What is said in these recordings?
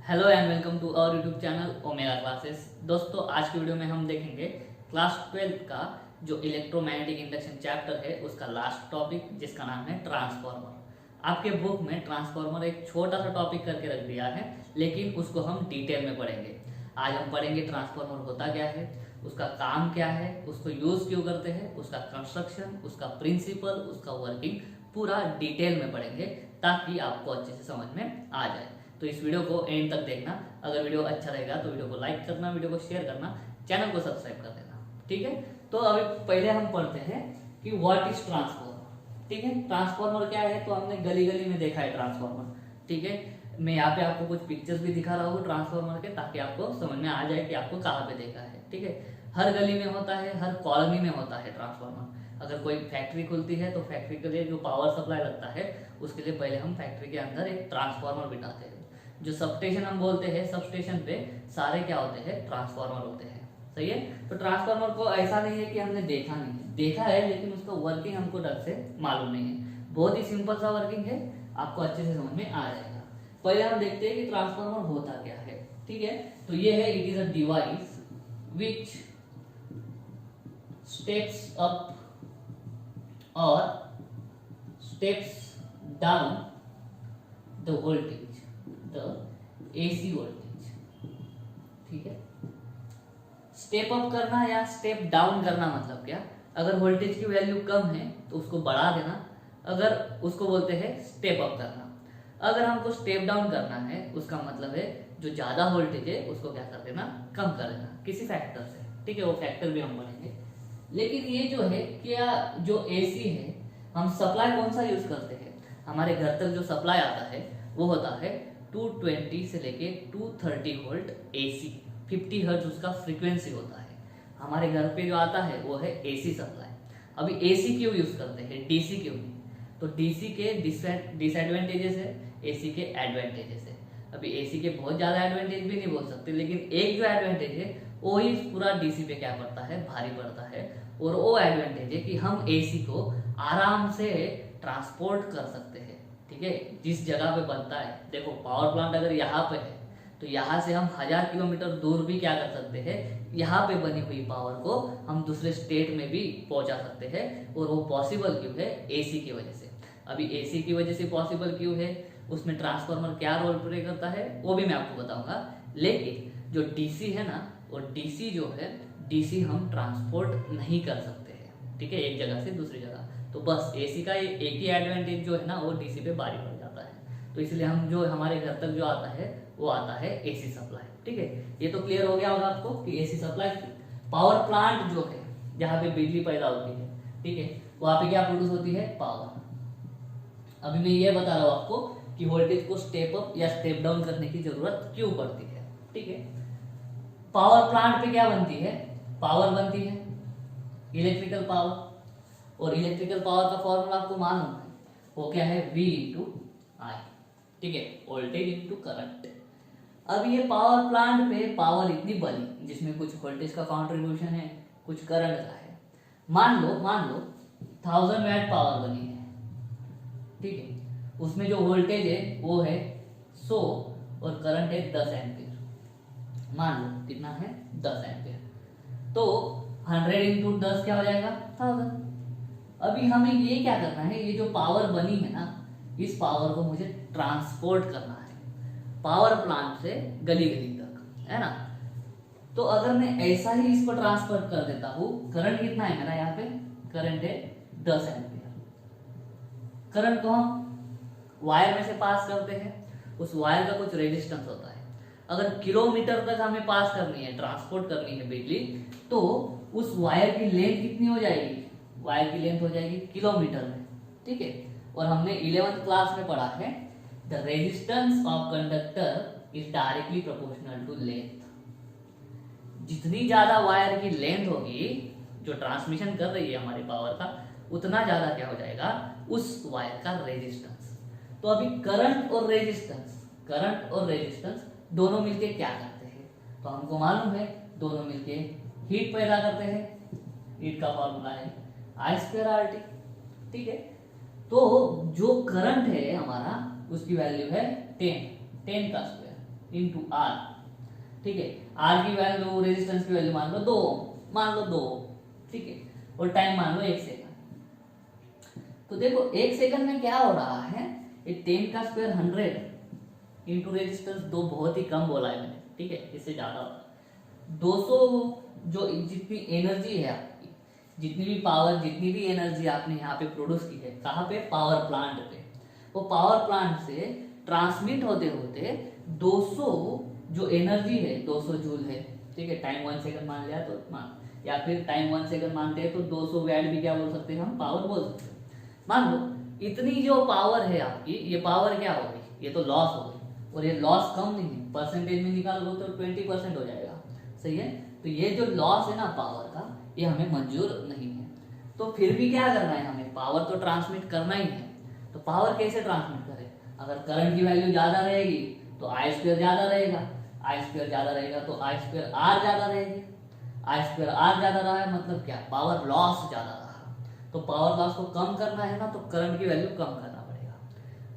Hello and welcome to our YouTube channel Omega Classes. दोस्तों, आज की वीडियो में हम देखेंगे क्लास 12 का जो इलेक्ट्रोमैग्नेटिक इंडक्शन चैप्टर है उसका लास्ट टॉपिक, जिसका नाम है ट्रांसफार्मर। आपके बुक में ट्रांसफार्मर एक छोटा सा टॉपिक करके रख दिया है, लेकिन उसको हम डिटेल में पढ़ेंगे। आज हम पढ़ेंगे ट्रांसफार्मर होता क्या है, उसका काम क्या है, उसको यूज क्यों करते हैं, उसका कंस्ट्रक्शन, उसका प्रिंसिपल, उसका वर्किंग पूरा डिटेल में पढ़ेंगे, ताकि आपको अच्छे से समझ में आ जाए। तो इस वीडियो को एंड तक देखना। अगर वीडियो अच्छा रहेगा तो वीडियो को लाइक करना, वीडियो को शेयर करना, चैनल को सब्सक्राइब कर देना। ठीक है, तो अभी पहले हम पढ़ते हैं कि व्हाट इज ट्रांसफार्मर। ठीक है, ट्रांसफार्मर क्या है तो हमने गली गली में देखा है ट्रांसफार्मर। ठीक है, मैं यहाँ पे आपको कुछ पिक्चर्स भी दिखा रहा हूँ ट्रांसफार्मर के, ताकि आपको समझ में आ जाए कि आपको कहाँ पे देखा है। ठीक है, हर गली में होता है, हर कॉलोनी में होता है ट्रांसफार्मर। अगर कोई फैक्ट्री खुलती है तो फैक्ट्री के लिए जो पावर सप्लाई लगता है उसके लिए पहले हम फैक्ट्री के अंदर एक ट्रांसफार्मर बिठाते हैं। जो सबस्टेशन हम बोलते हैं, सबस्टेशन पे सारे क्या होते हैं, ट्रांसफार्मर होते हैं। सही है, तो ट्रांसफार्मर को ऐसा नहीं है कि हमने देखा नहीं है, देखा है लेकिन उसका वर्किंग हमको ढंग से मालूम नहीं है। बहुत ही सिंपल सा वर्किंग है, आपको अच्छे से समझ में आ जाएगा। पहले हम देखते हैं कि ट्रांसफार्मर होता क्या है। ठीक है, तो ये है, it is a device which steps up और steps down the voltage, the AC voltage। ठीक है, स्टेप अप करना या स्टेप डाउन करना मतलब क्या, अगर वोल्टेज की वैल्यू कम है तो उसको बढ़ा देना, अगर उसको बोलते हैं स्टेप अप करना। अगर हमको स्टेप डाउन करना है उसका मतलब है जो ज्यादा वोल्टेज है उसको क्या कर देना, कम कर देना किसी फैक्टर से। ठीक है, वो फैक्टर भी हम पढ़ेंगे। लेकिन ये जो है क्या, जो एसी है, हम सप्लाई कौन सा यूज करते हैं, हमारे घर तक जो सप्लाई आता है वो होता है 220 से लेके 230 वोल्ट एसी। 50 हर्ट्ज उसका फ्रीक्वेंसी होता है। हमारे घर पे जो आता है वो है एसी सप्लाई। अभी एसी क्यों यूज करते हैं, डीसी क्यों नहीं? तो डीसी के डिसएडवांटेजेस है, एसी के एडवांटेजेस है। अभी एसी के बहुत ज्यादा एडवांटेज भी नहीं बोल सकते, लेकिन एक जो एडवांटेज है वो ही पूरा डीसी पे क्या पड़ता है, भारी पड़ता है। और वो एडवांटेज है कि हम एसी को आराम से ट्रांसपोर्ट कर सकते हैं। ठीक है, जिस जगह पे बनता है, देखो पावर प्लांट अगर यहाँ पे है तो यहाँ से हम 1000 किलोमीटर दूर भी क्या कर सकते हैं, यहाँ पे बनी हुई पावर को हम दूसरे स्टेट में भी पहुंचा सकते हैं। और वो पॉसिबल क्यों है, एसी की वजह से। अभी एसी की वजह से पॉसिबल क्यों है, उसमें ट्रांसफार्मर क्या रोल प्ले करता है वो भी मैं आपको बताऊंगा। लेकिन जो डीसी है ना, और डीसी जो है, डीसी हम ट्रांसपोर्ट नहीं कर सकते हैं। ठीक है, एक जगह से दूसरी जगह। तो बस एसी का एक ही एडवांटेज जो है ना, वो डीसी पे भारी पड़ जाता है। तो इसलिए हम जो हमारे घर तक जो आता है वो आता है एसी सप्लाई। ठीक है, ये तो क्लियर हो गया होगा आपको कि एसी सप्लाई। पावर प्लांट जो है, जहाँ पे बिजली पैदा होती है, ठीक है, वहां पे क्या प्रोड्यूस होती है, पावर। अभी मैं ये बता रहा हूँ आपको कि वोल्टेज को स्टेप अप या स्टेप डाउन करने की जरूरत क्यों पड़ती है। ठीक है, पावर प्लांट पे क्या बनती है, पावर बनती है, इलेक्ट्रिकल पावर। और इलेक्ट्रिकल पावर का फॉर्मूला आपको मालूम है, वो क्या है, V इंटू आई। ठीक है, वोल्टेज इंटू करंट। अब ये पावर प्लांट पे पावर इतनी बनी, जिसमें कुछ वोल्टेज का कंट्रीब्यूशन है, कुछ करंट का है। मान लो 1000 वाट पावर बनी है। ठीक है, उसमें जो वोल्टेज है वो है 100 और करंट है 10 एम्पियर। मान लो कितना है, 10 एम्पियर। तो 100 इंटू 10 क्या हो जाएगा, 1000। अभी हमें ये क्या करना है, ये जो पावर बनी है ना, इस पावर को मुझे ट्रांसपोर्ट करना है पावर प्लांट से गली गली तक, है ना। तो अगर मैं ऐसा ही इसको ट्रांसफर कर देता हूँ, करंट कितना है मेरा, यहाँ पे करंट है 10 एम्पियर। करंट को हम वायर में से पास करते हैं, उस वायर का कुछ रेजिस्टेंस होता है। अगर किलोमीटर तक हमें पास करनी है, ट्रांसपोर्ट करनी है बिजली, तो उस वायर की लेंथ कितनी हो जाएगी, वायर की लेंथ हो जाएगी किलोमीटर में। ठीक है, और हमने 11th क्लास में पढ़ा है, the resistance of conductor is directly proportional to length. जितनी ज्यादा वायर की लेंथ होगी, जो ट्रांसमिशन कर रही है हमारी पावर का, उतना ज्यादा क्या हो जाएगा, उस वायर का रेजिस्टेंस। तो अभी करंट और रेजिस्टेंस दोनों मिलके क्या करते हैं, तो हमको मालूम है, दोनों मिलके हीट पैदा करते हैं। हीट का फॉर्मूला है I2RT। ठीक है, तो जो करंट है हमारा, उसकी वैल्यू है 10 का स्क्वायर। Into are. ठीक है, आर की वैल्यू, रेजिस्टेंस की वैल्यू मान लो 2 मान लो 2, ठीक है, और टाइम मान लो 1 सेकंड। तो देखो 1 सेकंड में क्या हो रहा है, ये 10 का स्क्वायर 100 इंटू रेजिस्टेंस 2 बहुत ही कम बोला है मैंने, ठीक है, इससे ज्यादा होता है 200। जो जितनी एनर्जी है आपकी, जितनी भी पावर, जितनी भी एनर्जी आपने यहाँ पे प्रोड्यूस की है, कहाँ पे, पावर प्लांट पे, वो पावर प्लांट से ट्रांसमिट होते होते 200 जो एनर्जी है 200 जूल है, ठीक है, टाइम 1 सेकंड मान लिया तो मान, या फिर टाइम 1 सेकंड मानते हैं तो 200 वैट भी क्या बोल सकते हैं हम, पावर बोल सकते हैं। मान लो इतनी जो पावर है आपकी, ये पावर क्या हो गई, ये तो लॉस हो गई, और ये लॉस कम नहीं है, परसेंटेज में निकाल लो तो 20% हो जाएगा, सही है। तो ये जो लॉस है ना पावर का, ये हमें मंजूर नहीं है। तो फिर भी क्या करना है हमें, पावर तो ट्रांसमिट करना ही है। तो पावर कैसे ट्रांसमिट करें, अगर करंट की वैल्यू ज्यादा रहेगी तो आई स्क्वायर ज्यादा रहेगा, आई स्क्वायर ज्यादा रहेगा तो आई स्क्वायर आर ज्यादा रहेगी, आई स्क्वायर आर ज्यादा रहा है मतलब क्या, पावर लॉस ज्यादा रहा। तो पावर लॉस को कम करना है ना, तो करंट की वैल्यू कम करना पड़ेगा।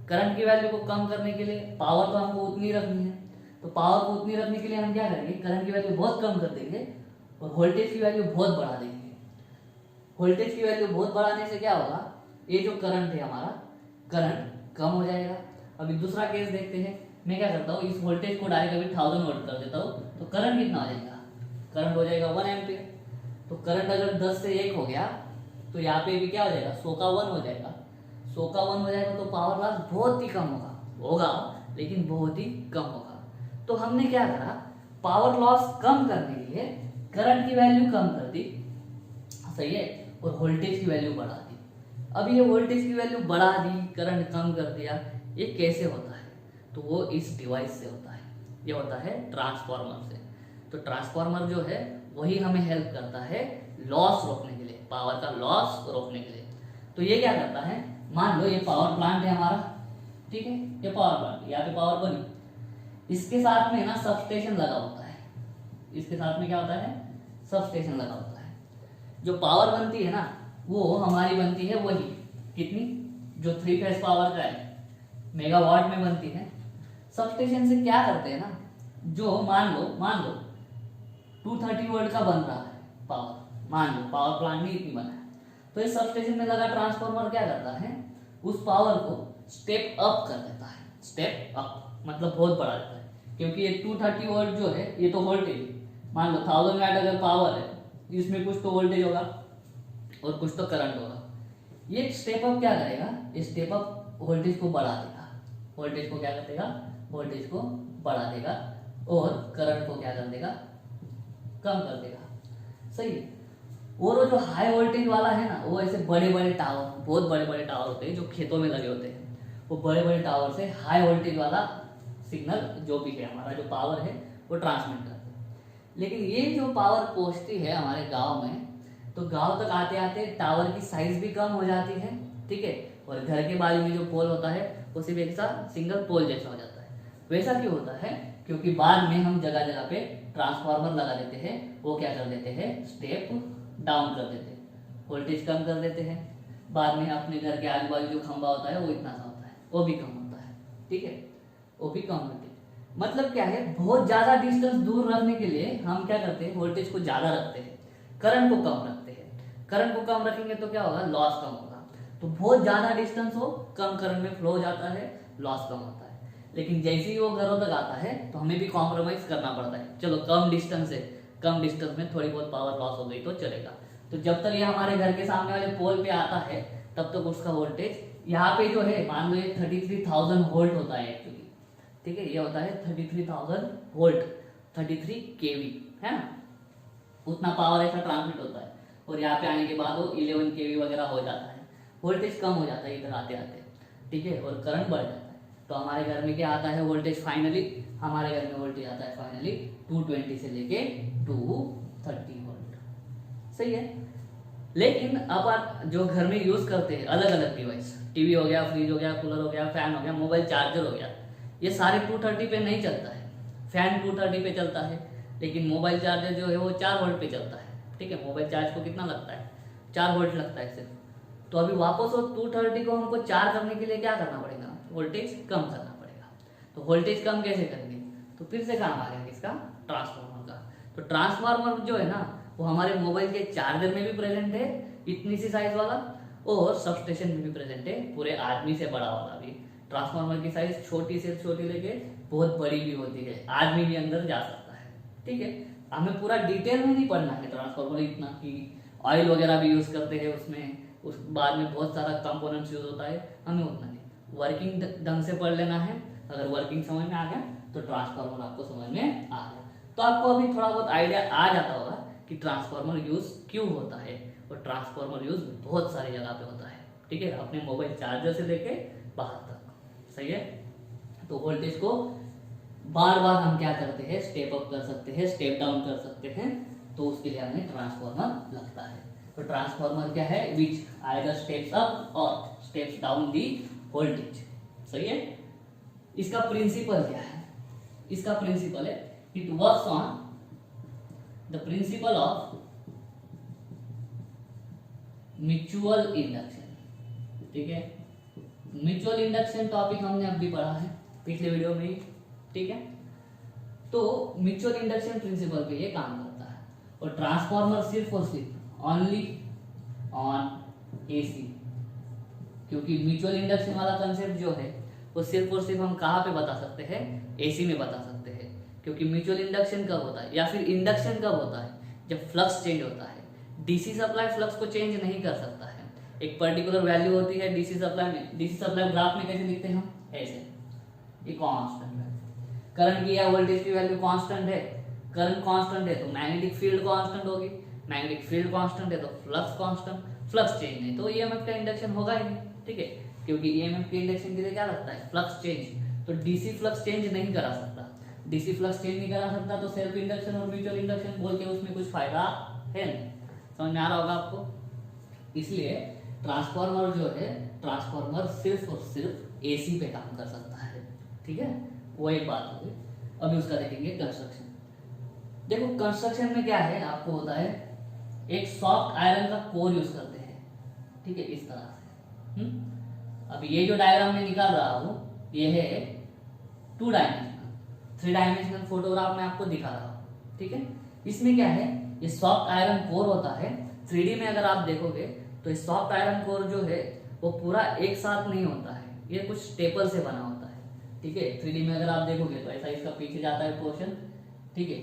करंट की वैल्यू को कम करने के लिए पावर तो हमको उतनी रखनी है, तो पावर को उतनी रखने के लिए हम क्या करेंगे, करंट की वैल्यू बहुत कम कर देंगे और वोल्टेज की वैल्यू बहुत बढ़ा देंगे। वोल्टेज की वैल्यू बहुत बढ़ाने से क्या होगा, ये जो करंट है हमारा, करंट कम हो जाएगा। अभी दूसरा केस देखते हैं, मैं क्या करता हूँ, इस वोल्टेज को डायरेक्ट अभी 1000 वोल्ट कर देता हूँ, तो करंट कितना हो जाएगा, करंट हो जाएगा 1 एम्पियर। तो करंट अगर 10 से 1 हो गया तो यहाँ पे भी क्या हो जाएगा, 100 का 1 हो जाएगा, 100 का 1 हो जाएगा, तो पावर लॉस बहुत ही कम होगा लेकिन बहुत ही कम होगा। तो हमने क्या करा, पावर लॉस कम करने के लिए करंट की वैल्यू कम कर दी, सही है, और वोल्टेज की वैल्यू बढ़ा दी। अब ये वोल्टेज की वैल्यू बढ़ा दी, करंट कम कर दिया, ये कैसे होता है, तो वो इस डिवाइस से होता है, ये होता है ट्रांसफार्मर से। तो ट्रांसफार्मर जो है वही हमें हेल्प करता है लॉस रोकने के लिए, पावर का लॉस रोकने के लिए। तो ये क्या करता है, मान लो ये पावर प्लांट है हमारा, ठीक है, ये पावर प्लांट, यहाँ पे पावर बनी, इसके साथ में ना सबस्टेशन लगा होता है, इसके साथ में क्या होता है, सबस्टेशन लगा होता है। जो पावर बनती है ना, वो हमारी बनती है वही, कितनी, जो 3 फेज पावर का है, मेगावाट में बनती है। सबस्टेशन से क्या करते हैं ना, जो मान लो 230 वोल्ट का बन रहा है पावर, मान लो पावर प्लांट में इतनी बना है, तो इस सबस्टेशन में लगा ट्रांसफार्मर क्या करता है, उस पावर को स्टेप अप कर देता है, स्टेप अप मतलब बहुत बढ़ा देता है, क्योंकि ये 230 वोल्ट जो है ये तो वोल्टेज, मान लो 1000 वैट अगर पावर है, इसमें कुछ तो वोल्टेज होगा और कुछ तो करंट होगा। ये स्टेप अप क्या करेगा, ये स्टेप अप वोल्टेज को बढ़ा देगा, वोल्टेज को क्या कर देगा, वोल्टेज को बढ़ा देगा, और करंट को क्या कर देगा, कम कर देगा, सही है। और वो जो हाई वोल्टेज वाला है ना, वो ऐसे बड़े बड़े टावर, बहुत बड़े बड़े टावर होते हैं जो खेतों में लगे होते हैं, वो बड़े बड़े टावर से हाई वोल्टेज वाला सिग्नल जो भी है हमारा जो पावर है वो ट्रांसमिट करते हैं। लेकिन ये जो पावर पहुंचती है हमारे गांव में, तो गांव तक आते आते टावर की साइज भी कम हो जाती है, ठीक है, और घर के बाजू में जो पोल होता है वो सिर्फ एक सा सिंगल पोल जैसा हो जाता है। वैसा क्यों होता है, क्योंकि बाद में हम जगह जगह पे ट्रांसफार्मर लगा देते हैं, वो क्या कर देते हैं, स्टेप डाउन कर देते हैं, वोल्टेज कम कर देते हैं। बाद में अपने घर के आजू बाजू जो खंबा होता है वो इतना सा होता है, वो भी कम होता है, ठीक है, वो भी कम होते हैं। मतलब क्या है, बहुत ज्यादा डिस्टेंस दूर रखने के लिए हम क्या करते हैं, वोल्टेज को ज्यादा रखते हैं, करंट को कम रखते हैं। करंट को कम रखेंगे तो क्या होगा, लॉस कम होगा। तो बहुत ज्यादा डिस्टेंस हो, कम करंट में फ्लो हो जाता है, लॉस कम होता है। लेकिन जैसे ही वो घरों तक आता है तो हमें भी कॉम्प्रोमाइज करना पड़ता है, चलो कम डिस्टेंस है, कम डिस्टेंस में थोड़ी बहुत पावर लॉस हो गई तो चलेगा। तो जब तक ये हमारे घर के सामने वाले पोल पे आता है तब तक उसका वोल्टेज यहाँ पे जो है, मान लो ये 33,000 वोल्ट होता है एक्चुअली, ठीक है, ये होता है 33,000 वोल्ट, 33 केवी है ना, उतना पावर ऐसा ट्रांसमिट होता है। और यहाँ पे आने के बाद वो 11 केवी वगैरह हो जाता है, वोल्टेज कम हो जाता है इधर आते आते, ठीक है, और करंट बढ़ जाता है। तो हमारे घर में क्या आता है वोल्टेज, फाइनली हमारे घर में वोल्टेज आता है फाइनली 220 से लेके 230 वोल्ट, सही है। लेकिन अब आप जो घर में यूज करते हैं अलग अलग डिवाइस, टीवी हो गया, फ्रिज हो गया, कूलर हो गया, फैन हो गया, मोबाइल चार्जर हो गया, ये सारे 230 पे नहीं चलता है। फैन 230 पे चलता है, लेकिन मोबाइल चार्जर जो है वो 4 वोल्ट पे चलता है, ठीक है। मोबाइल चार्ज को कितना लगता है, 4 वोल्ट लगता है सिर्फ। तो अभी वापस वो 230 को हमको चार्ज करने के लिए क्या करना पड़ेगा, वोल्टेज कम करना पड़ेगा। तो वोल्टेज कम कैसे करेंगे, तो फिर से काम आ गया किसका, ट्रांसफार्मर का। तो ट्रांसफार्मर जो है ना वो हमारे मोबाइल के चार्जर में भी प्रेजेंट है इतनी सी साइज वाला, और सबस्टेशन में भी प्रेजेंट है, पूरे आदमी से बड़ा वाला भी। ट्रांसफार्मर की साइज छोटी से छोटी लेके बहुत बड़ी भी होती है, आदमी भी अंदर जा सकता है। ठीक है, हमें पूरा डिटेल में नहीं पढ़ना है ट्रांसफार्मर, इतना कि ऑयल वगैरह भी यूज करते हैं उसमें, उस बाद में बहुत सारा कंपोनेंट्स यूज होता है, हमें उतना नहीं, वर्किंग ढंग से पढ़ लेना है। अगर वर्किंग समझ में आ गया तो ट्रांसफार्मर आपको समझ में आ गया। तो आपको अभी थोड़ा बहुत आइडिया आ जाता होगा कि ट्रांसफार्मर यूज क्यों होता है, और ट्रांसफार्मर यूज बहुत सारी जगह पे होता है। ठीक है, अपने मोबाइल चार्जर से लेके बाहर तक। सही है, तो वोल्टेज को बार बार हम क्या करते हैं, स्टेप अप कर सकते हैं, स्टेप डाउन कर सकते हैं, तो उसके लिए हमें ट्रांसफार्मर लगता है। तो ट्रांसफार्मर क्या है, विच आइदर स्टेप्स अप और स्टेप्स डाउन दी वोल्टेज। सही है, इसका प्रिंसिपल क्या है, इसका प्रिंसिपल है it works on the principle of mutual induction. ठीक है, म्यूचुअल इंडक्शन टॉपिक हमने अभी पढ़ा है पिछले वीडियो में ही। ठीक है, तो म्यूचुअल इंडक्शन प्रिंसिपल पे ये काम करता है, और ट्रांसफार्मर सिर्फ और सिर्फ ओनली ऑन एसी, क्योंकि म्यूचुअल इंडक्शन वाला कंसेप्ट जो है वो सिर्फ और सिर्फ हम कहाँ पे बता सकते हैं, एसी में बता सकते हैं। क्योंकि म्यूचुअल इंडक्शन कब होता है या फिर इंडक्शन कब होता है, जब फ्लक्स चेंज होता है। डीसी सप्लाई फ्लक्स को चेंज नहीं कर सकता है, एक पर्टिकुलर वैल्यू होती है डीसी सप्लाई में। डीसी सप्लाई ग्राफ में कैसे लिखते हैं हम, ऐसे, ये कांस्टेंट है। करंट की या वोल्टेज की वैल्यू कांस्टेंट है, करंट कांस्टेंट है तो मैग्नेटिक फील्ड कांस्टेंट होगी, मैग्नेटिक फील्ड कांस्टेंट है तो फ्लक्स कांस्टेंट, फ्लक्स चेंज नहीं तो ईएमएफ का इंडक्शन होगा ही नहीं। ठीक है, क्योंकि ईएमएफ के इंडक्शन के लिए क्या लगता है, फ्लक्स चेंज। तो डीसी फ्लक्स चेंज नहीं करा सकता, डीसी फ्लक्स चेंज नहीं करा सकता, तो सेल्फ इंडक्शन और म्यूचुअल इंडक्शन बोल के उसमें कुछ फायदा है नहीं। समझ में आ रहा होगा आपको। इसलिए ट्रांसफार्मर जो है, ट्रांसफार्मर सिर्फ और सिर्फ एसी पे काम कर सकता है। ठीक है, वो एक बात हो गई। अभी उसका देखेंगे कंस्ट्रक्शन। देखो कंस्ट्रक्शन में क्या है, आपको होता है एक सॉफ्ट आयरन का कोर यूज करते हैं। ठीक है, इस तरह से। अभी ये जो डायग्राम में निकाल रहा हूं ये है 2 डायमेंशनल, 3 डायमेंशनल फोटोग्राफ में आपको दिखा रहा हूं। ठीक है, इसमें क्या है, ये सॉफ्ट आयरन कोर होता है। 3D में अगर आप देखोगे तो ये सॉफ्ट आयरन कोर जो है वो पूरा एक साथ नहीं होता है, ये कुछ स्टेपल से बना होता है। ठीक है, 3D में अगर आप देखोगे तो ऐसा इसका पीछे जाता है पोर्शन। ठीक है,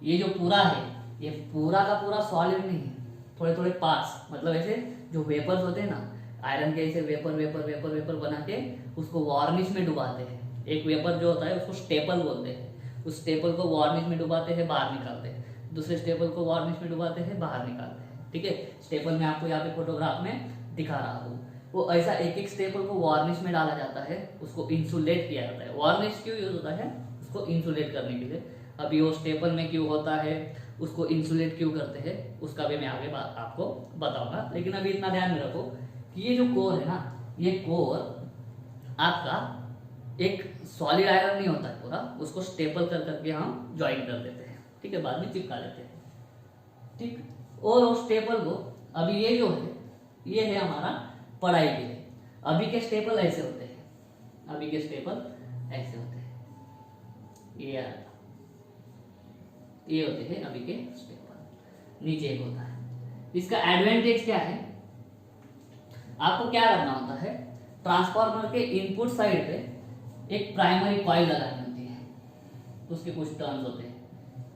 ये जो पूरा है ये पूरा का पूरा सॉलिड नहीं है, थोड़े थोड़े पार्ट्स, मतलब ऐसे जो वेपर्स होते हैं ना आयरन के, ऐसे वेपर वेपर वेपर वेपर बना के उसको वार्निश में डुबाते हैं। एक वेपर जो होता है उसको स्टेपल बोलते हैं, उस स्टेपल को वार्निश में डुबाते हैं, बाहर निकालते हैं, दूसरे स्टेपल को वार्निश में डुबाते हैं, बाहर निकालते हैं। ठीक है, स्टेपल में आपको यहाँ पे फोटोग्राफ में दिखा रहा हूँ, वो ऐसा एक एक स्टेपल को वार्निश में डाला जाता है, उसको इंसुलेट किया जाता है। वार्निश क्यों यूज होता है, उसको इंसुलेट करने के लिए। अभी वो स्टेपल में क्यों होता है, उसको इंसुलेट क्यों करते हैं, उसका भी मैं आगे आपको बताऊंगा। लेकिन अभी इतना ध्यान में रखो कि ये जो कोर है ना, ये कोर आपका एक सॉलिड आयरन नहीं होता है पूरा, उसको स्टेपल कर करके हम ज्वाइन कर देते हैं। ठीक है, बाद में चिपका लेते हैं। ठीक, और उस स्टेपल को अभी ये जो है ये है हमारा पढ़ाई के लिए। अभी के स्टेपल ऐसे होते हैं, अभी के स्टेपल ऐसे होते हैं, ये होते हैं अभी के स्टेपल। नीचे एक होता है, इसका एडवांटेज क्या है, आपको क्या करना होता है, ट्रांसफार्मर के इनपुट साइड पे एक प्राइमरी कॉइल लगानी होती है, उसके कुछ टर्न्स होते हैं,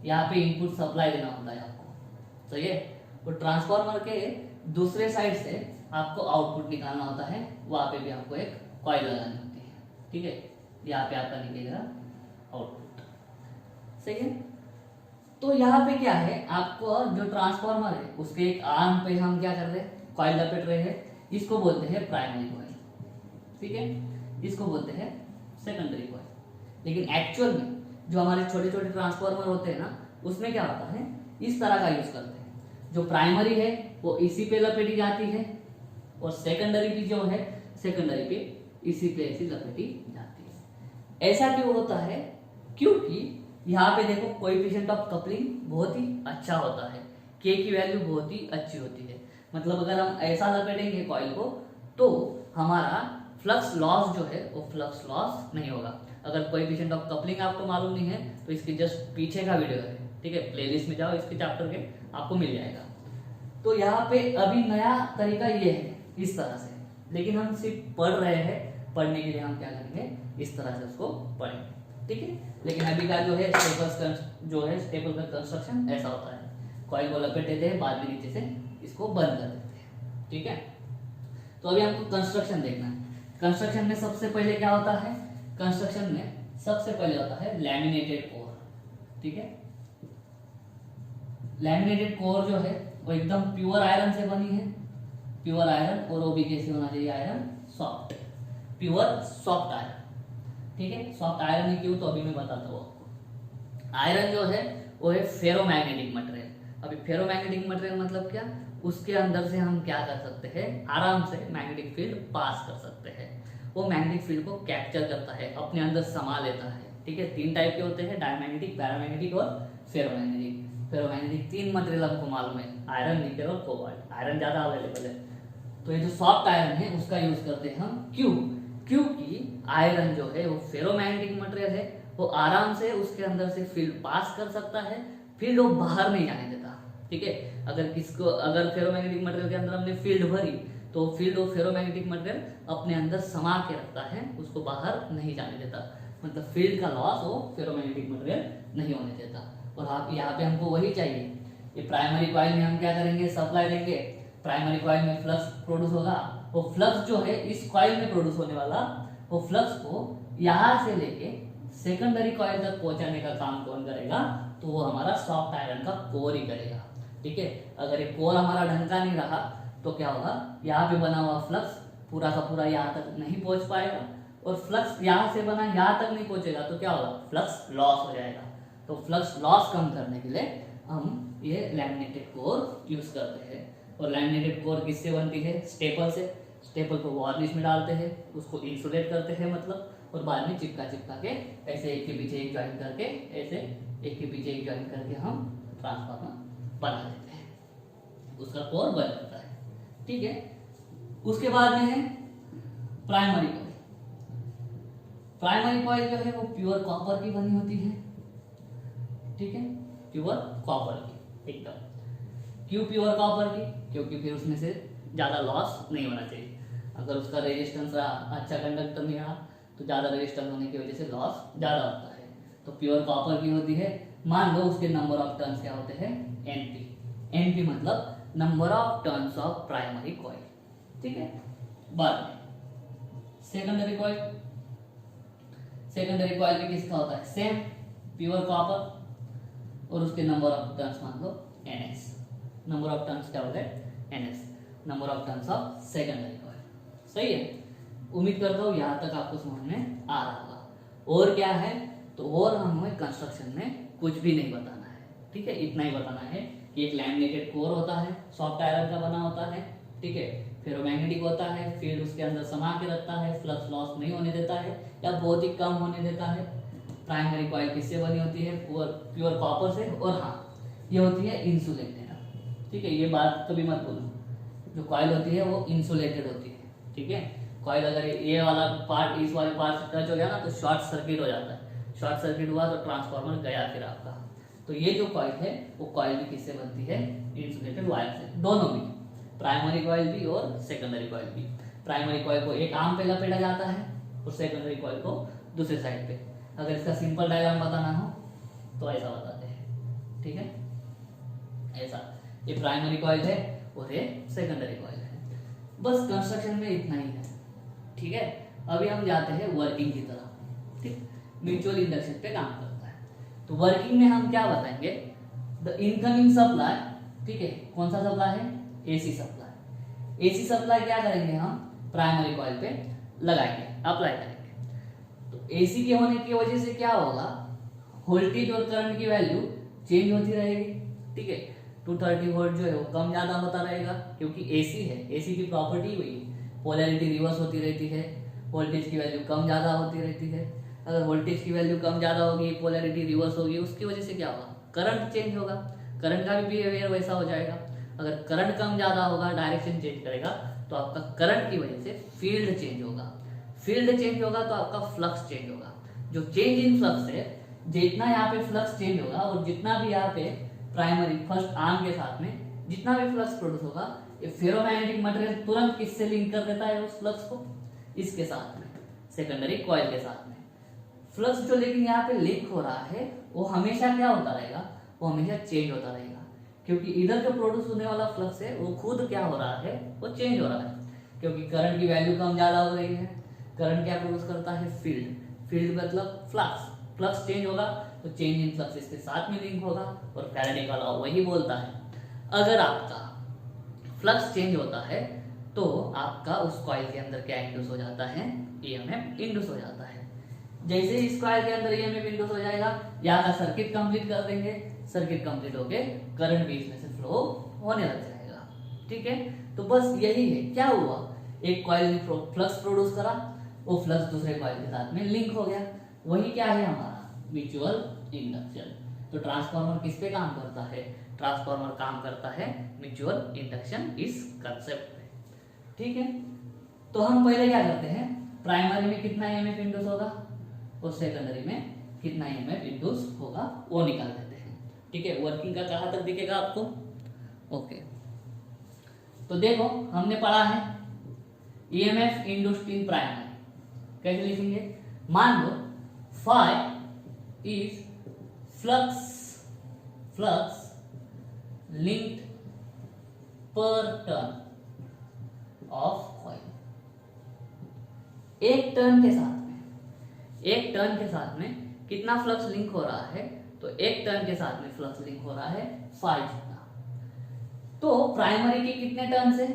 यहाँ पे इनपुट सप्लाई देना होता है आपको। सही है, तो ट्रांसफार्मर के दूसरे साइड से आपको आउटपुट निकालना होता है, वहां पे भी आपको एक कॉइल लगानी होती है। ठीक है, यहाँ पे आपका निकलेगा आउटपुट। सही है, तो यहाँ पे क्या है, आपको जो ट्रांसफार्मर है उसके एक आर्म पे हम क्या कर रहे हैं, कॉइल लपेट रहे हैं, इसको बोलते हैं प्राइमरी कॉइल। ठीक है, इसको बोलते हैं सेकेंडरी कॉइल। लेकिन एक्चुअल में जो हमारे छोटे छोटे ट्रांसफार्मर होते हैं ना, उसमें क्या होता है, इस तरह का यूज करते हैं। जो प्राइमरी है वो इसी पे लपेटी जाती है, और सेकेंडरी भी जो है सेकेंडरी पे इसी पे ऐसी लपेटी जाती है। ऐसा क्यों होता है, क्योंकि यहाँ पे देखो कोएफिशिएंट ऑफ कपलिंग बहुत ही अच्छा होता है, के की वैल्यू बहुत ही अच्छी होती है। मतलब अगर हम ऐसा लपेटेंगे कॉइल को तो हमारा फ्लक्स लॉस जो है वो फ्लक्स लॉस नहीं होगा। अगर कोएफिशिएंट ऑफ कपलिंग आपको मालूम नहीं है तो इसके जस्ट पीछे का वीडियो है, ठीक है, प्लेलिस्ट में जाओ, इसके चैप्टर के आपको मिल जाएगा। तो यहाँ पे अभी नया तरीका ये है इस तरह से, लेकिन हम सिर्फ पढ़ रहे हैं, पढ़ने के लिए हम क्या करेंगे, इस तरह से उसको पढ़ेंगे, ठीक है। लेकिन अभी का जो है स्टेपल का कंस्ट्रक्शन ऐसा होता है, कॉइल को लपेट देते हैं, बाद में नीचे से इसको बंद कर देते हैं, ठीक है। तो अभी हमको कंस्ट्रक्शन देखना है। कंस्ट्रक्शन में सबसे पहले क्या होता है, कंस्ट्रक्शन में सबसे पहले होता है लैमिनेटेड कोर, ठीक है। लैमिनेटेड कोर जो है वो एकदम प्योर आयरन से बनी है, प्योर आयरन, और वो भी कैसे होना चाहिए, iron soft, pure soft iron, ठीक है। सॉफ्ट आयरन ही क्यों, तो अभी मैं बताता हूँ आपको। आयरन जो है वो है फेरोमैग्नेटिक मटेरियल। अभी फेरोमैग्नेटिक मटेरियल मतलब क्या, उसके अंदर से हम क्या कर सकते हैं, आराम से मैग्नेटिक फील्ड पास कर सकते हैं। वो मैग्नेटिक फील्ड को कैप्चर करता है, अपने अंदर समा लेता है, ठीक है। 3 टाइप के होते हैं, डायमैग्नेटिक, पैरामैग्नेटिक और फेरोमैग्नेटिक। फेरोमैग्नेटिक 3 मटेरियल हमको मालूम है, आयरन, निकेल और कोबाल्ट। आयरन ज्यादा अवेलेबल है, तो ये जो सॉफ्ट आयरन है उसका यूज करते हैं हम। क्यों, क्योंकि आयरन जो है वो फेरोमैग्नेटिक मटेरियल है, वो आराम से उसके अंदर से फील्ड पास कर सकता है, फील्ड वो बाहर नहीं जाने देता, ठीक है। अगर फेरोमैग्नेटिक मटेरियल के अंदर हमने फील्ड भरी तो फील्ड वो फेरोमैग्नेटिक मटेरियल अपने अंदर समा के रखता है, उसको बाहर नहीं जाने देता, मतलब फील्ड का लॉस वो फेरोमैग्नेटिक मटेरियल नहीं होने देता। और आप यहाँ पे हमको वही चाहिए। ये प्राइमरी कॉइल में हम क्या करेंगे, सप्लाई देंगे, प्राइमरी कॉइल में फ्लक्स प्रोड्यूस होगा, वो फ्लक्स जो है इस कॉइल में प्रोड्यूस होने वाला, वो फ्लक्स को यहाँ से लेके सेकेंडरी कॉइल तक पहुंचाने का काम कौन करेगा, तो वो हमारा सॉफ्ट आयरन का कोर ही करेगा, ठीक है। अगर ये कोर हमारा ढंग का नहीं रहा तो क्या होगा, यहाँ पे बना हुआ फ्लक्स पूरा का पूरा यहाँ तक नहीं पहुंच पाएगा, और फ्लक्स यहाँ से बना यहाँ तक नहीं पहुंचेगा तो क्या होगा, फ्लक्स लॉस हो जाएगा। तो फ्लक्स लॉस कम करने के लिए हम ये लैमिनेटेड कोर यूज करते हैं। और लैमिनेटेड कोर किससे बनती है, स्टेपल से। स्टेपल को वार्निश में डालते हैं, उसको इंसुलेट करते हैं मतलब, और बाद में चिपका के ऐसे एक के पीछे एक ज्वाइन करके, ऐसे एक के पीछे एक ज्वाइन करके हम ट्रांसफार्मर बना देते हैं, उसका कोर बन जाता है, ठीक है। उसके बाद में है प्राइमरी कॉइल। प्राइमरी कॉइल जो है वो प्योर कॉपर की बनी होती है, ठीक है, प्योर कॉपर की एकदम। क्यों प्योर कॉपर की, क्योंकि फिर उसमें से ज्यादा लॉस नहीं होना चाहिए। अगर उसका रेजिस्टेंस रहा, अच्छा कंडक्टर नहीं रहा, तो ज्यादा रेजिस्टेंस होने की वजह से लॉस ज्यादा होता है। तो प्योर कॉपर की होती है। मान लो उसके नंबर ऑफ टर्न्स क्या होते हैं, एनपी। एनपी मतलब number of turns of primary coil, ठीक है। बाद में सेकेंडरी कॉइल। सेकेंडरी कॉइल में किसका होता है, सेम प्योर कॉपर, और उसके नंबर ऑफ टर्न्स मान लो एनएस। नंबर ऑफ टर्न्स क्या होता है, NS, number of turns of secondary coil. सही है, उम्मीद करता हूँ यहाँ तक आपको समझ में आ रहा होगा। और क्या है, तो और हमें कंस्ट्रक्शन में कुछ भी नहीं बताना है, ठीक है। इतना ही बताना है कि एक लैमिनेटेड कोर होता है, सॉफ्ट आयरन का बना होता है, ठीक है, फेरोमैग्नेटिक होता है, फील्ड उसके अंदर समा के रखता है, फ्लक्स लॉस नहीं होने देता है या बहुत ही कम होने देता है। प्राइमरी कॉइल किससे बनी होती है, प्योर कॉपर से, और हाँ ये होती है इंसुलेटेड, ठीक है। ये बात कभी मत भूलना, जो कॉइल होती है वो इंसुलेटेड होती है, ठीक है। कॉइल अगर ये वाला पार्ट इस वाले पार्ट से टच हो गया ना तो शॉर्ट सर्किट हो जाता है, शॉर्ट सर्किट हुआ तो ट्रांसफार्मर गया फिर आपका। तो ये जो कॉइल है वो कॉइल भी किससे बनती है, इंसुलेटेड वायर से, दोनों भी, प्राइमरी कॉइल भी और सेकेंडरी कॉइल भी। प्राइमरी कॉइल को एक आर्म पे लपेटा जाता है और सेकेंडरी कॉइल को दूसरे साइड पे। अगर इसका सिंपल डायग्राम बताना हो तो ऐसा बताते हैं, ठीक है, ऐसा। ये प्राइमरी कॉइल है और ये सेकेंडरी कॉइल है। बस कंस्ट्रक्शन में इतना ही है, ठीक है। अभी हम जाते हैं वर्किंग की तरफ, ठीक। म्यूचुअल इंडक्शन पे काम करता है। तो वर्किंग में हम क्या बताएंगे, द इनकमिंग सप्लाई, ठीक है, कौन सा सप्लाई है, एसी सप्लाई। एसी सप्लाई क्या करेंगे हम, प्राइमरी कॉइल पे लगाएंगे, अप्लाई करेंगे। तो एसी के होने की वजह से क्या होगा, वोल्टेज और करंट की वैल्यू चेंज होती रहेगी, ठीक है। 230 वोल्ट जो है वो कम ज्यादा होता रहेगा, क्योंकि एसी है, एसी की प्रॉपर्टी हुई है, पोलैरिटी रिवर्स होती रहती है, वोल्टेज की वैल्यू कम ज्यादा होती रहती है। अगर वोल्टेज की वैल्यू कम ज्यादा होगी, पोलैरिटी रिवर्स होगी, उसकी वजह से क्या होगा, करंट चेंज होगा, करंट का भी बिहेवियर वैसा हो जाएगा। अगर करंट कम ज्यादा होगा, डायरेक्शन चेंज करेगा, तो आपका करंट की वजह से फील्ड चेंज होगा, फील्ड चेंज होगा तो आपका फ्लक्स चेंज होगा, जो चेंज इन फ्लक्स है, जितना यहाँ पे फ्लक्स चेंज होगा और जितना भी यहाँ पे प्राइमरी फर्स्ट आर्म के साथ में जितना भी फ्लक्स प्रोड्यूस होगा, ये फेरोमैग्नेटिक मटेरियल तुरंत किससे लिंक कर देता है उस फ्लक्स को, इसके साथ में, सेकेंडरी कॉइल के साथ में। फ्लक्स जो लेकिन यहाँ पे लिंक हो रहा है वो हमेशा क्या होता रहेगा, वो हमेशा चेंज होता रहेगा, क्योंकि इधर जो प्रोड्यूस होने वाला फ्लक्स है वो खुद क्या हो रहा है, वो चेंज हो रहा है, क्योंकि करंट की वैल्यू कम ज्यादा हो रही है। करंट क्या प्रोड्यूस करता है, फील्ड, फील्ड मतलब फ्लक्स, फ्लक्स चेंज होगा तो चेंज इन फ्लक्स इसके साथ में लिंक होगा, और फैराडे का लॉ वही बोलता है, अगर आपका फ्लक्स चेंज होता है तो आपका उस कॉइल के अंदर क्या इंड्यूस हो जाता है, ईएमएफ इंड्यूस हो जाता है। जैसे इस कॉइल के अंदर ईएमएफ इंड्यूस हो जाएगा, यहाँ का सर्किट कंप्लीट कर देंगे, सर्किट कंप्लीट होके करंट भी इसमें से फ्लो होने लग जाएगा। ठीक है, तो बस यही है, क्या हुआ, एक कॉइल ने फ्लक्स प्रोड्यूस करा, वो फ्लक्स दूसरे कॉइल के साथ में लिंक हो गया, वही क्या है हमारा म्यूचुअल इंडक्शन। तो ट्रांसफार्मर किस पे काम करता है, ट्रांसफार्मर काम करता है म्यूचुअल इंडक्शन इस कंसेप्ट पे। ठीक है, तो हम पहले क्या करते हैं, प्राइमरी में कितना ईएमएफ इंड्यूस होगा और सेकेंडरी में कितना ईएमएफ इंड्यूस होगा वो निकाल देते हैं। ठीक है, वर्किंग का कहाँ तक दिखेगा आपको, ओके। तो देखो हमने पढ़ा है ईएमएफ इंड्यूस्ड इन प्राइमरी, कैसे लिखेंगे, मान lo fi is flux linked पर टर्न ऑफ कॉइल। एक टर्न के साथ में कितना फ्लक्स लिंक हो रहा है, तो एक टर्न के साथ में फ्लक्स लिंक हो रहा है 5 जितना। तो प्राइमरी के कितने टर्न है,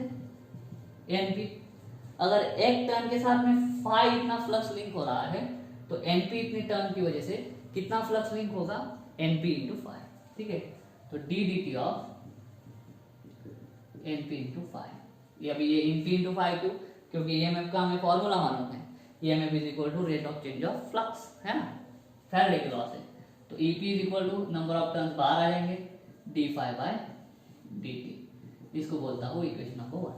एनपी, अगर एक टर्न के साथ में 5 इतना फ्लक्स लिंक हो रहा है तो एनपी इतनी टर्न की वजह से कितना फ्लक्स लिंक होगा, एनपी इंटू 5। ठीक है, तो D D T of NP into 5, ये अभी ये एनपी इंटू 5 क्यों, क्योंकि ईएमएफ का हमें फॉर्मूला मालूम है, EMF is equal to rate of change of flux, है ना, फैराडे के लॉ से। तो EP is equal to number of turns बाहर आ जाएंगे, D phi by D T, इसको बोलता हूँ इक्वेशन नंबर 1।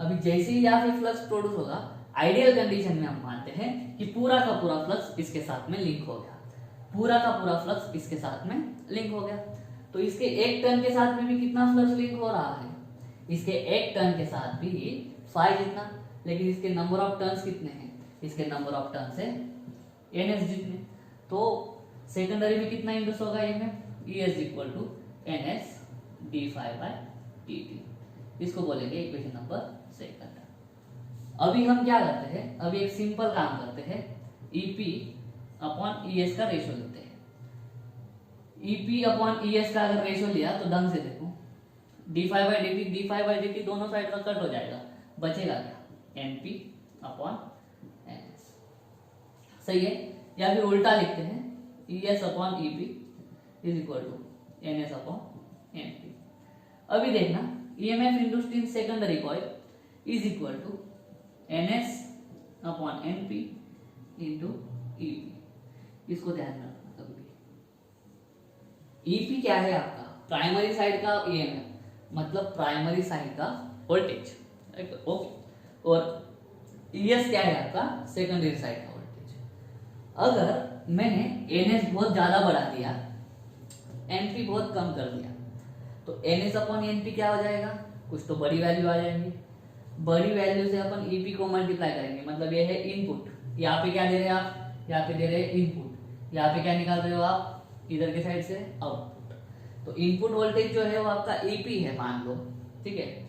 अभी जैसे ही यहाँ पे फ्लक्स प्रोड्यूस होगा, आइडियल कंडीशन में हम मानते हैं कि पूरा का पूरा फ्लक्स इसके साथ में लिंक हो गया, पूरा का पूरा फ्लक्स इसके साथ में लिंक हो गया। तो इसके एक टर्न के साथ में भी कितना फ्लक्स लिंक हो रहा है, इसके एक टर्न के साथ भी 5 जितना, लेकिन इसके नंबर ऑफ टर्न्स कितने हैं, इसके नंबर ऑफ टर्न्स है एनएस जितने। तो सेकेंडरी में कितना इंड्यूस होगा EMF, ES equal to NS D phi by D T, इसको बोलेंगे इक्वेशन नंबर 2। अभी हम क्या करते हैं, अभी एक सिंपल काम करते हैं, ईपी अपॉन ईएस का रेशियो लेते हैं। ईपी अपॉन ईएस का अगर रेशियो लिया तो ढंग से देखो, D five by D T दोनों साइड का कट हो जाएगा, बचेगा क्या, एनपी अपॉन एनएस, सही है। या फिर उल्टा लिखते हैं, ES upon EP is equal to NS upon NP. अभी देखना, EMF induced in secondary coil is equal to NS upon NP into EP, इसको ध्यान में रखना कभी भी। ईपी क्या है आपका, प्राइमरी साइड का ईएमएफ, मतलब प्राइमरी साइड का वोल्टेज, ओके, और ईएस क्या है आपका, सेकेंडरी साइड का वोल्टेज। अगर मैंने एनएस बहुत ज्यादा बढ़ा दिया, एनपी बहुत कम कर दिया, तो एनएस अपॉन एनपी क्या हो जाएगा, कुछ तो बड़ी वैल्यू आ जाएंगी, बड़ी वैल्यू से अपन ईपी को मल्टीप्लाई करेंगे, मतलब ये है इनपुट, यहाँ पे क्या दे रहे हैं आप, यहाँ पे दे रहे हैं इनपुट, यहाँ पे क्या निकाल रहे हो आप, इधर के साइड से आउटपुट। तो इनपुट वोल्टेज जो है वो आपका ईपी है मान लो, ठीक है,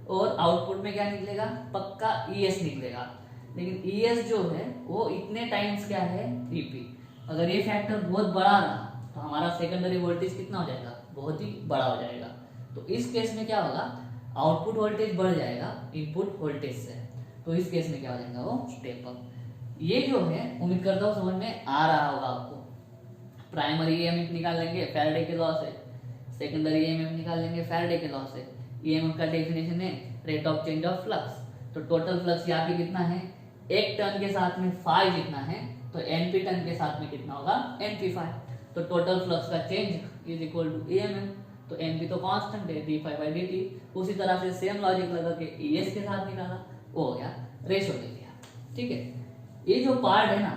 और आउटपुट में क्या निकलेगा, पक्का ईएस निकलेगा, लेकिन ईएस जो है वो इतने टाइम्स क्या है, ईपी। अगर ये फैक्टर बहुत बड़ा रहा तो हमारा सेकेंडरी वोल्टेज कितना हो जाएगा, बहुत ही बड़ा हो जाएगा। तो इस केस में क्या होगा, आउटपुट वोल्टेज बढ़ जाएगा इनपुट वोल्टेज से, तो इस केस में क्या हो जाएगा, वो स्टेप अप। ये जो है उम्मीद करता हूँ समझ में आ रहा होगा आपको। प्राइमरी ईएमएफ निकाल लेंगे फैराडे के लॉ से, सेकेंडरी ईएमएफ निकाल लेंगे फैराडे के लॉ से। ईएमएफ का डेफिनेशन है rate of change of flux, तो टोटल फ्लक्स यहाँ पे कितना है, एक टर्न के साथ में 5 जितना है, तो एनपी टर्न के साथ में कितना होगा, np5। तो टोटल फ्लक्स का change is equal to EMF, तो एनपी तो कांस्टेंट है, d5/dt। उसी तरह से सेम लॉजिक लगा के ईएस के साथ निकाला, वो हो गया, रेशियो ले लिया। ठीक है, ये जो पार्ट है ना,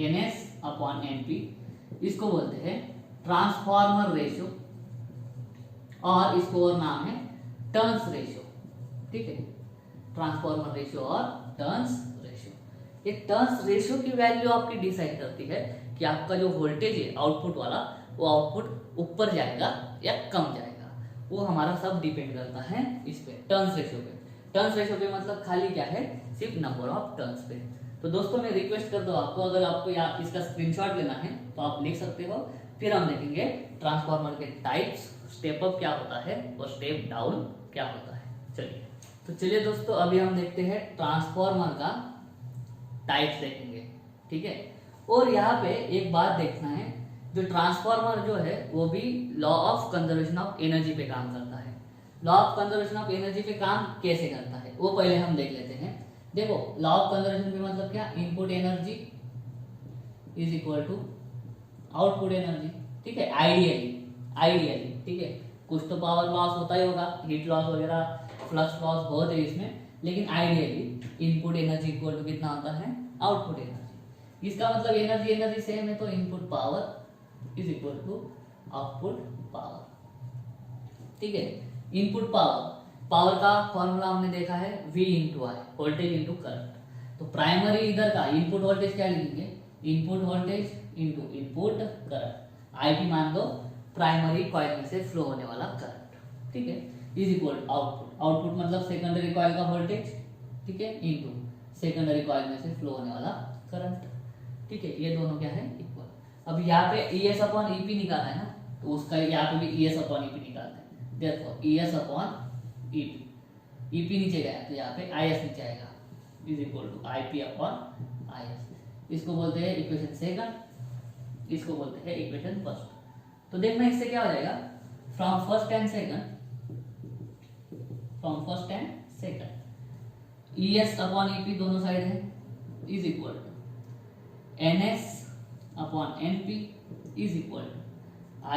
NS अपॉन NP, इसको बोलते हैं ट्रांसफॉर्मर रेशियो, और इसको और नाम है टर्न्स रेशियो। ठीक है, ट्रांसफॉर्मर रेशियो और टर्न्स रेशियो। ये टर्न्स रेशियो की वैल्यू आपकी डिसाइड करती है कि आपका जो वोल्टेज है आउटपुट वाला, वो आउटपुट ऊपर जाएगा या कम जाएगा, वो हमारा सब डिपेंड करता है इस पे, टर्न्स रेशियो पे। टर्न्स रेशियो पे मतलब खाली क्या है, सिर्फ नंबर ऑफ टर्न्स पे। तो दोस्तों मैं रिक्वेस्ट करता हूँ आपको, अगर आपको यहाँ इसका स्क्रीनशॉट लेना है तो आप लिख सकते हो। फिर हम देखेंगे ट्रांसफार्मर के टाइप्स, स्टेप अप क्या होता है और स्टेप डाउन क्या होता है। चलिए दोस्तों, अभी हम देखते हैं ट्रांसफार्मर का टाइप्स देखेंगे। ठीक है, और यहाँ पे एक बात देखना है, जो ट्रांसफार्मर जो है वो भी law of conservation of energy पे काम करता है। Law of conservation of energy पे काम कैसे करता है वो पहले हम देख लेते हैं। देखो, लॉ ऑफ कंजर्वेशन पे मतलब क्या, input energy is equal to output energy. ठीक है, आइडियली ठीक है, कुछ तो पावर लॉस होता ही होगा, हीट लॉस वगैरह, फ्लक्स लॉस बहुत है इसमें, लेकिन ideally input energy equal to कितना होता है, आउटपुट एनर्जी। इसका मतलब एनर्जी सेम है, तो input power is equal to output power. ठीक है, इनपुट पावर का फॉर्मूला हमने देखा है V इंटू आई, वोल्टेज इंटू करंट। तो प्राइमरी इधर का इनपुट वोल्टेज क्या लिखेंगे, input voltage into input current, IP मान लो प्राइमरी कॉइल में से फ्लो होने वाला करंट। ठीक है, इज इक्वल आउटपुट मतलब सेकेंडरी कॉइल का वोल्टेज, ठीक है, इंटू सेकेंडरी कॉइल में से फ्लो होने वाला करंट। ठीक है, ये दोनों क्या है, इक्वल। अब यहाँ पे ES अपॉन EP निकाला है ना, तो उसका यहाँ पे भी ES अपॉन EP निकालते हैं। देखो ES अपॉन EP नीचे गया तो यहाँ पे IS नीचे आएगा, is equal to IP upon IS। इसको बोलते हैं इक्वेशन सेकंड, इसको बोलते हैं इक्वेशन फर्स्ट। तो देखना इससे क्या हो जाएगा, from first and second ES upon EP दोनों साइड है, is equal to NS upon NP is equal to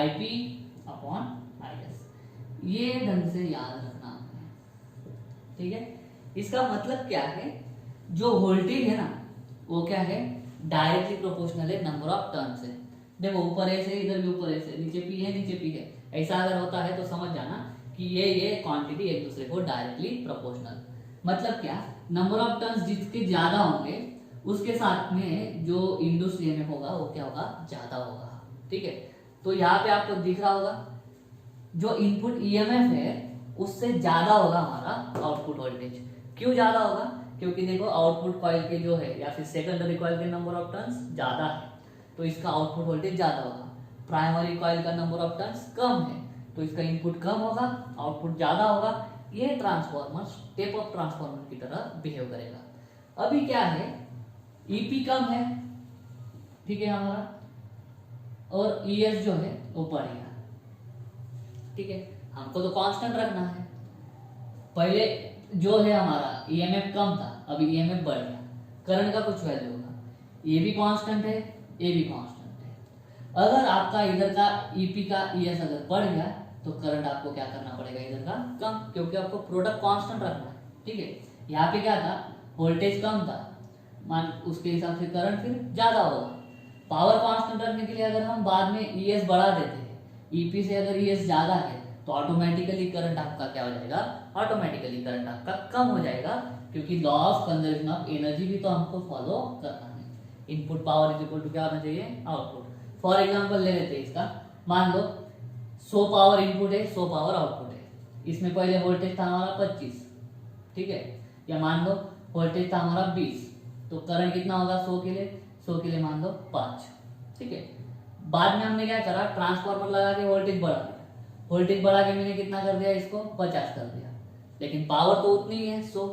IP upon IS। ये ढंग से याद रखना है। ठीक है, इसका मतलब क्या है, जो वोल्टेज है ना वो क्या है, डायरेक्टली प्रोपोर्शनल है नंबर ऑफ टर्न से। देखो ऊपर ऐसे, इधर भी ऊपर ऐसे, नीचे P है नीचे P है, ऐसा अगर होता है तो समझ जाना कि ये क्वांटिटी एक दूसरे को डायरेक्टली प्रोपोर्शनल। मतलब क्या, नंबर ऑफ टर्न्स जितके ज्यादा होंगे उसके साथ में जो इंड्यूस्ड ईएमएफ होगा वो क्या होगा, ज्यादा होगा। ठीक है, तो यहाँ पे आपको दिख रहा होगा जो इनपुट ईएमएफ है उससे ज्यादा होगा हमारा आउटपुट वोल्टेज। क्यों ज्यादा होगा, क्योंकि देखो आउटपुट कॉइल के जो है या फिर सेकेंडरी कॉइल के नंबर ऑफ टर्न्स ज्यादा है, तो इसका आउटपुट वोल्टेज ज्यादा होगा। प्राइमरी कॉइल का नंबर ऑफ टर्न्स कम है, तो इसका इनपुट कम होगा, आउटपुट ज्यादा होगा। ये ट्रांसफॉर्मर स्टेप अप ट्रांसफॉर्मर की तरह बिहेव करेगा। अभी क्या है, EP कम है, ठीक है हमारा, और ES जो है वो बढ़ गया। ठीक है, हमको तो कांस्टेंट रखना है। पहले जो है हमारा EMF कम था, अभी EMF बढ़ गया, करंट का कुछ वैल्यू होगा, ये भी कांस्टेंट है, ये भी कांस्टेंट है। अगर आपका इधर का EP का ES अगर बढ़ गया तो करंट आपको क्या करना पड़ेगा, इधर का कम, क्योंकि आपको प्रोडक्ट कांस्टेंट रखना है। ठीक है, यहाँ पे क्या था, वोल्टेज कम था, मान उसके हिसाब से करंट फिर ज्यादा होगा। पावर कांस्टेंट रखने के लिए अगर हम बाद में ES बढ़ा देते हैं, EP से अगर ES ज्यादा है तो ऑटोमेटिकली करंट आपका क्या हो जाएगा, ऑटोमेटिकली करंट आपका कम हो जाएगा, क्योंकि law of conservation of energy भी तो हमको फॉलो करना है। Input power is equal to क्या होना चाहिए, आउटपुट। फॉर एग्जांपल ले लेते हैं इसका, मान लो 100 पावर इनपुट है, 100 पावर आउटपुट है। इसमें पहले वोल्टेज था हमारा 25, ठीक है, या मान लो वोल्टेज था हमारा 20, तो करंट कितना होगा 100 के लिए, 100 के लिए मान लो 5। ठीक है, बाद में हमने क्या करा, ट्रांसफार्मर लगा के वोल्टेज बढ़ा दिया, वोल्टेज बढ़ा के मैंने कितना कर दिया, इसको 50 कर दिया, लेकिन पावर तो उतनी ही है 100।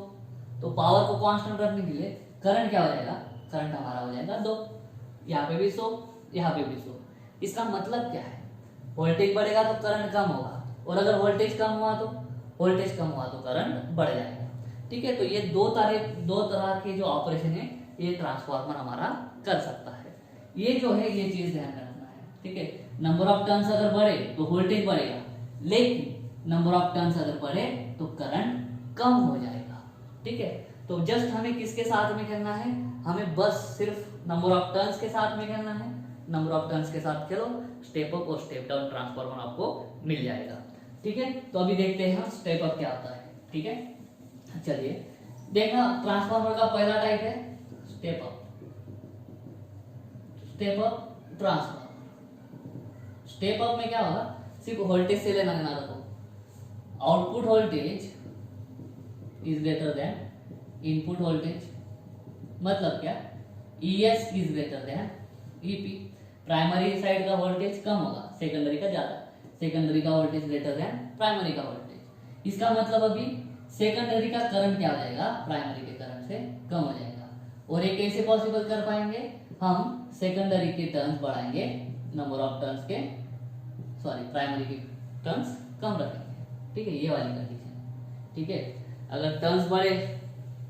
तो पावर को कांस्टेंट रखने के लिए करंट क्या हो जाएगा, करंट हमारा हो जाएगा 2, यहाँ पे भी 100, यहाँ पे भी 100। इसका मतलब क्या है, वोल्टेज बढ़ेगा तो करंट कम होगा, और अगर वोल्टेज कम हुआ तो करंट बढ़ जाएगा। ठीक है, तो ये दो तरह के जो ऑपरेशन है ये ट्रांसफार्मर हमारा कर सकता है। ये जो है ये चीज ध्यान रखना है। ठीक है, नंबर ऑफ टर्न्स अगर बढ़े तो वोल्टेज बढ़ेगा, लेकिन नंबर ऑफ टर्न्स अगर बढ़े तो करंट कम हो जाएगा। ठीक है, तो जस्ट हमें किसके साथ में करना है, हमें बस सिर्फ नंबर ऑफ टर्न्स के साथ में खेलना है, नंबर ऑफ टर्न्स के साथ खेलो, स्टेप अप और स्टेप डाउन ट्रांसफॉर्मर आपको मिल जाएगा। ठीक है, तो अभी देखते हैं हम स्टेप अप क्या होता है। ठीक है, चलिए देखना, ट्रांसफॉर्मर का पहला टाइप है step up, step up transformer. Step up में क्या होगा, सिर्फ वोल्टेज से लेना देना रखो, output voltage is greater than input voltage, मतलब क्या, ES is greater than EP। Primary side का वोल्टेज कम होगा, सेकेंडरी का ज्यादा, सेकेंडरी का वोल्टेज ग्रेटर देन प्राइमरी का वोल्टेज। इसका मतलब अभी सेकेंडरी का करंट क्या हो जाएगा, प्राइमरी के करंट से कम हो जाएगा। और ये कैसे पॉसिबल कर पाएंगे, हम सेकेंडरी के टर्न्स बढ़ाएंगे, नंबर ऑफ टर्न्स के, सॉरी प्राइमरी के टर्न्स कम रखेंगे। ठीक है, ये वाली कंडीशन। ठीक है, अगर टर्न्स बढ़े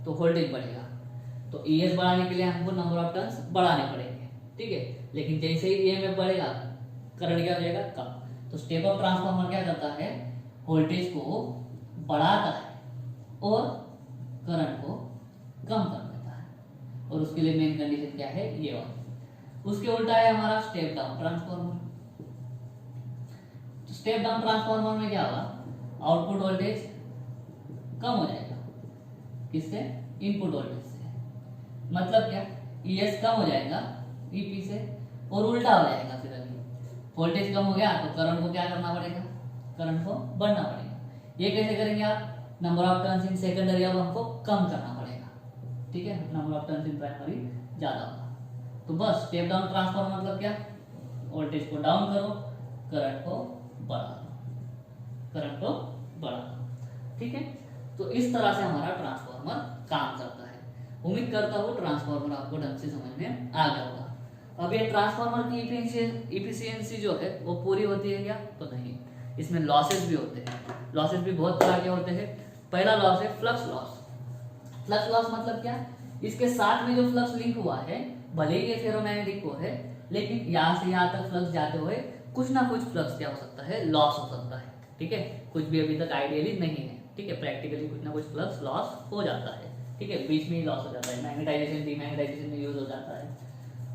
तो वोल्टेज बढ़ेगा, तो ES बढ़ाने के लिए हमको नंबर ऑफ टर्न्स बढ़ाने पड़ेंगे। ठीक है, लेकिन जैसे ही EMF बढ़ेगा करंट क्या हो जाएगा, कम। तो स्टेप अप ट्रांसफार्मर क्या करता है, वोल्टेज को बढ़ाता है और करंट को कम कर देता है। और उसके लिए मेन कंडीशन क्या है, ये वाला। उसके उल्टा है हमारा स्टेप डाउन ट्रांसफार्मर। तो स्टेप डाउन ट्रांसफार्मर में क्या होगा, आउटपुट वोल्टेज कम हो जाएगा, किससे, इनपुट वोल्टेज से। मतलब क्या, ES कम हो जाएगा EP से, और उल्टा हो जाएगा। फिर अभी वोल्टेज कम हो गया तो करंट को क्या करना पड़ेगा, करंट को बढ़ना पड़ेगा। ये कैसे करेंगे आप, number of turns in secondary अब हमको कम करना पड़ेगा। ठीक है, number of turns in primary ज्यादा होगा। तो बस स्टेप डाउन ट्रांसफार्मर मतलब क्या, वोल्टेज को डाउन करो, करंट को बढ़ा दो, करंट को बढ़ा दो। ठीक है, तो इस तरह से हमारा ट्रांसफार्मर काम करता है। उम्मीद करता हूँ ट्रांसफार्मर आपको ढंग से समझ में आ गया होगा। अब ये ट्रांसफार्मर की इफिशियंसी जो है वो पूरी होती है क्या, तो नहीं, इसमें लॉसेस भी होते हैं। लॉसेस भी बहुत तरह के होते हैं। पहला लॉस है फ्लक्स लॉस। फ्लक्स लॉस मतलब क्या, इसके साथ में जो फ्लक्स लिंक हुआ है, भले ही ये फेरोमैग्नेटिक को है, लेकिन यहाँ से यहाँ तक फ्लक्स जाते हुए कुछ ना कुछ फ्लक्स क्या हो सकता है, लॉस हो सकता है। ठीक है, कुछ भी अभी तक आइडियली नहीं है। ठीक है, प्रैक्टिकली कुछ ना कुछ फ्लक्स लॉस हो जाता है। ठीक है, बीच में ही लॉस हो जाता है, मैग्नेटाइजेशन डीमैग्नेटाइजेशन में यूज हो जाता है।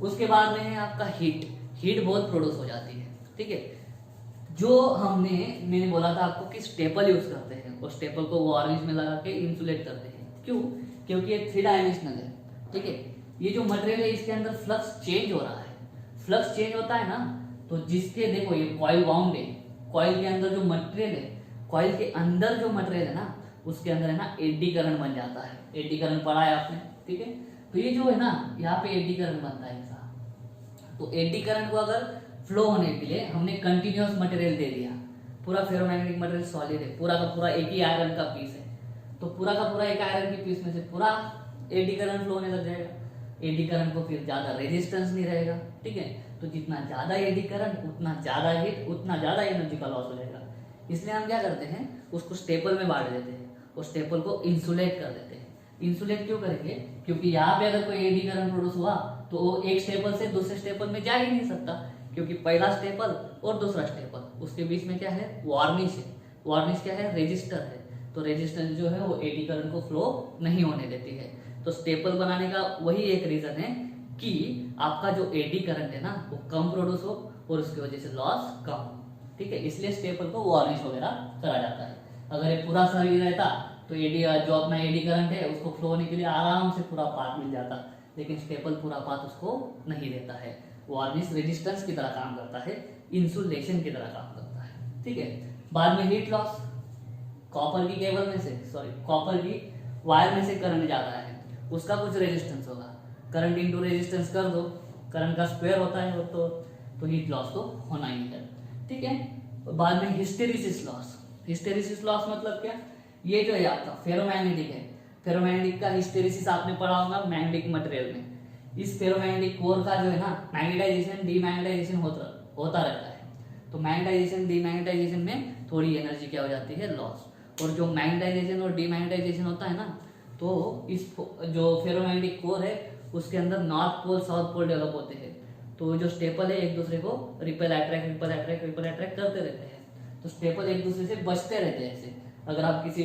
उसके बाद में है आपका हीट। हीट बहुत प्रोड्यूस हो जाती है। ठीक है, जो मैंने बोला था आपको कि स्टेपल यूज करते हैं, और स्टेपल को वार्निश में लगा के इंसुलेट करते हैं। क्यों, क्योंकि ये 3 डायमेंशनल है। ठीक है, ये जो मटेरियल है इसके अंदर फ्लक्स चेंज हो रहा है। फ्लक्स चेंज होता है ना, तो जिसके देखो ये कॉइल वाउंड है, कॉइल के अंदर जो मटेरियल है, कॉइल के अंदर जो मटेरियल है ना, उसके अंदर है ना एडी करंट बन जाता है। एडी करंट पढ़ा है आपने। ठीक है, तो ये जो है ना, यहाँ पे एडी करंट बनता है ऐसा। तो एडी करंट को अगर फ्लो होने के लिए हमने कंटिन्यूअस मटेरियल दे दिया, पूरा फेरोमैग्नेटिक मटेरियल सॉलिड है, पूरा का पूरा एक ही आयरन का पीस है, तो पूरा का पूरा एक आयरन की पीस में से पूरा एडी करंट फ्लो होने लग जाएगा। एडी करंट को फिर ज्यादा रेजिस्टेंस नहीं रहेगा। ठीक है, तो जितना ज्यादा एडी करंट उतना ज्यादा हीट, उतना ज्यादा एनर्जी का लॉस हो जाएगा। इसलिए हम क्या करते हैं, उसको स्टेपल में बांट देते हैं और स्टेपल को इंसुलेट कर देते हैं। इंसुलेट क्यों करेंगे, क्योंकि यहाँ पे अगर कोई एडी करंट प्रोड्यूस हुआ तो वो एक स्टेपल से दूसरे स्टेपल में जा ही नहीं सकता, क्योंकि पहला स्टेपल और दूसरा स्टेपल उसके बीच में क्या है, वार्निश है। वार्निश क्या है, रेजिस्टर है। तो रेजिस्टेंस जो है वो एडी करंट को फ्लो नहीं होने देती है। तो स्टेपल बनाने का वही एक रीजन है कि आपका जो एडी करंट है ना वो कम प्रोड्यूस हो और उसकी वजह से लॉस कम हो। ठीक है, इसलिए स्टेपल को वार्निश वगैरह करा जाता है। अगर ये पूरा शरीर रहता तो एडी जो अपना एडी करंट है उसको फ्लो होने के लिए आराम से पूरा पाथ मिल जाता, लेकिन स्टेपल पूरा पाथ उसको नहीं देता है। वार्निश रेजिस्टेंस की तरह काम करता है, इंसुलेशन की तरह काम करता है। ठीक है, बाद में हीट लॉस। कॉपर की केबल में से, सॉरी कॉपर की वायर में से करंट जाता है, उसका कुछ रेजिस्टेंस होगा। करंट इंटू रेजिस्टेंस कर दो, करंट का स्क्वायर होता है वो, तो हीट लॉस तो होना ही है। ठीक है, बाद में हिस्टेरिसिस लॉस। हिस्टेरिसिस लॉस मतलब क्या, ये जो है आपका फेरोमैग्नेटिक है, फेरोमैग्नेटिक का हिस्टेरिसिस आपने पढ़ा होगा मैग्नेटिक मटेरियल में। इस फेरोमैग्नेटिक कोर का जो है ना मैग्नेटाइजेशन डीमैग्नेटाइजेशन होता रहता है। तो मैग्नेटाइजेशन डीमैग्नेटाइजेशन में थोड़ी एनर्जी क्या हो जाती है, लॉस। और जो मैग्नेटाइजेशन और डीमैग्नेटाइजेशन होता है ना, तो इस जो फेरोमैग्नेटिक कोर है उसके अंदर north pole south pole develop होते हैं। तो जो स्टेपल है एक दूसरे को repel attract repel attract repel attract करते रहते हैं। तो स्टेपल एक दूसरे से बचते रहते हैं ऐसे। अगर आप किसी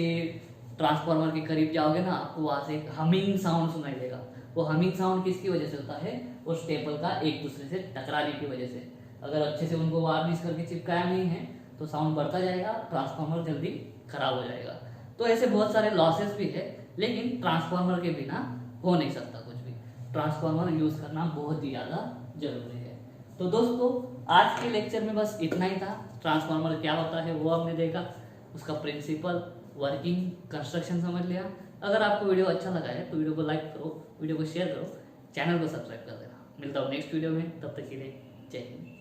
ट्रांसफार्मर के करीब जाओगे ना, आपको वहां से हमिंग साउंड सुनाई देगा, वो हमिंग साउंड किसकी वजह से होता है, वो स्टेपल का एक दूसरे से टकराने की वजह से। अगर अच्छे से उनको वार्निश करके चिपकाया नहीं है तो साउंड बढ़ता जाएगा, ट्रांसफार्मर जल्दी खराब हो जाएगा। तो ऐसे बहुत सारे लॉसेस भी है, लेकिन ट्रांसफार्मर के बिना हो नहीं सकता कुछ भी। ट्रांसफार्मर यूज करना बहुत ही ज़्यादा जरूरी है। तो दोस्तों आज के लेक्चर में बस इतना ही था। ट्रांसफार्मर क्या होता है वो हमने देखा, उसका प्रिंसिपल, वर्किंग, कंस्ट्रक्शन समझ लिया। अगर आपको वीडियो अच्छा लगा है तो वीडियो को लाइक करो, वीडियो को शेयर करो, चैनल को सब्सक्राइब कर देना। मिलता हूँ नेक्स्ट वीडियो में, तब तक के लिए जय हिंद।